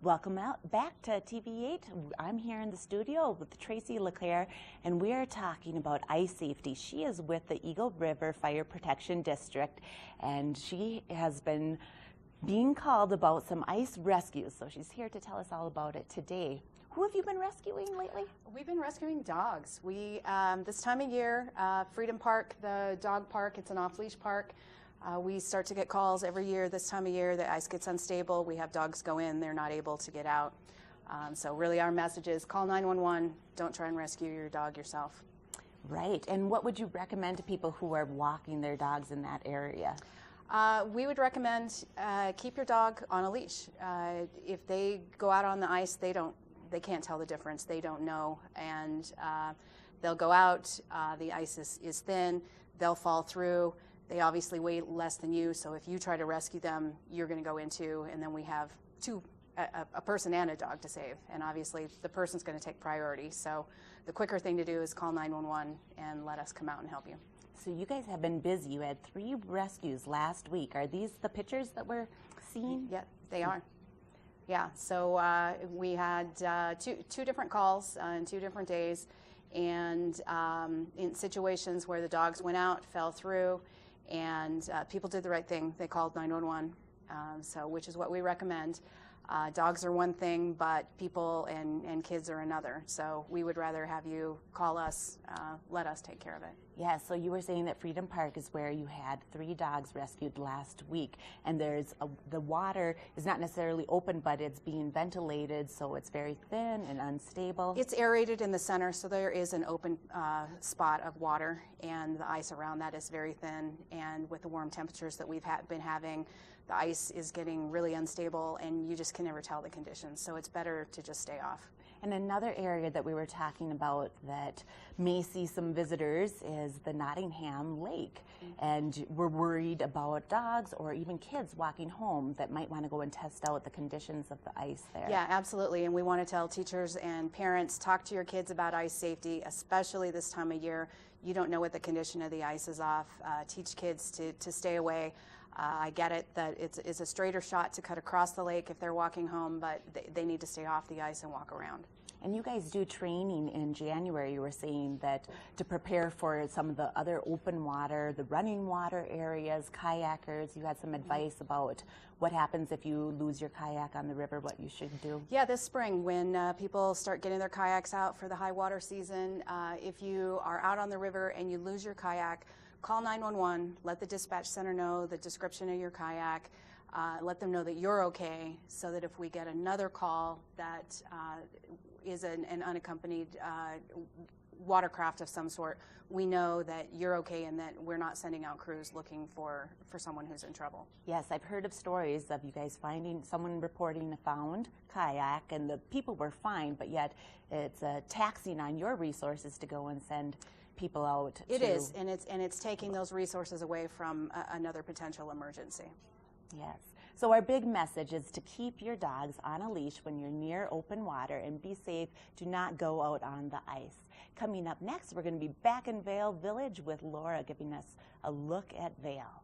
Welcome back to TV8. I'm here in the studio with Tracy, LeClair, and we are talking about ice safety. She is with the Eagle River Fire Protection District, and she has been being called about some ice rescues, so she's here to tell us all about it today. Who have you been rescuing lately? We've been rescuing dogs. We this time of year, Freedom Park, the dog park, it's an off-leash park. We start to get calls every year this time of year. The ice gets unstable. We have dogs go in. They're not able to get out. So really our message is call 911. Don't try and rescue your dog yourself. Right. And what would you recommend to people who are walking their dogs in that area? We would recommend keep your dog on a leash. If they go out on the ice, they can't tell the difference. They don't know. And they'll go out. The ice is thin. They'll fall through. They obviously weigh less than you, so if you try to rescue them, you're going to go into, and then we have a person and a dog to save, and obviously the person's going to take priority. So the quicker thing to do is call 911 and let us come out and help you. So you guys have been busy. You had 3 rescues last week. Are these the pictures that we're seeing? Yeah, they are. Yeah, so we had two different calls in 2 different days, and in situations where the dogs went out, fell through, and people did the right thing. They called 911, which is what we recommend. Dogs are one thing, but people and kids are another. So we would rather have you call us, let us take care of it. Yeah, so you were saying that Freedom Park is where you had 3 dogs rescued last week, and the water is not necessarily open, but it's being ventilated, so it's very thin and unstable. It's aerated in the center, so there is an open spot of water, and the ice around that is very thin, and with the warm temperatures that we've been having, the ice is getting really unstable, and you just can never tell the conditions, so it's better to just stay off. And another area that we were talking about that may see some visitors is the Nottingham Lake. And we're worried about dogs or even kids walking home that might want to go and test out the conditions of the ice there. Yeah, absolutely. And we want to tell teachers and parents, talk to your kids about ice safety, especially this time of year. You don't know what the condition of the ice is off. Teach kids to stay away. I get it that it's a straighter shot to cut across the lake if they're walking home, but they need to stay off the ice and walk around. And you guys do training in January. You were saying that to prepare for some of the other open water, the running water areas, kayakers. You had some advice about what happens if you lose your kayak on the river, what you should do. Yeah, this spring when people start getting their kayaks out for the high water season, if you are out on the river and you lose your kayak, call 911, let the dispatch center know the description of your kayak, let them know that you're okay, so that if we get another call that is an unaccompanied watercraft of some sort, we know that you're okay and that we're not sending out crews looking for someone who's in trouble. Yes, I've heard of stories of you guys finding someone reporting a found kayak and the people were fine, but yet it's taxing on your resources to go and send people out. It is, and it's taking those resources away from another potential emergency. Yes. So our big message is to keep your dogs on a leash when you're near open water and be safe. Do not go out on the ice. Coming up next, we're going to be back in Vail Village with Laura giving us a look at Vail.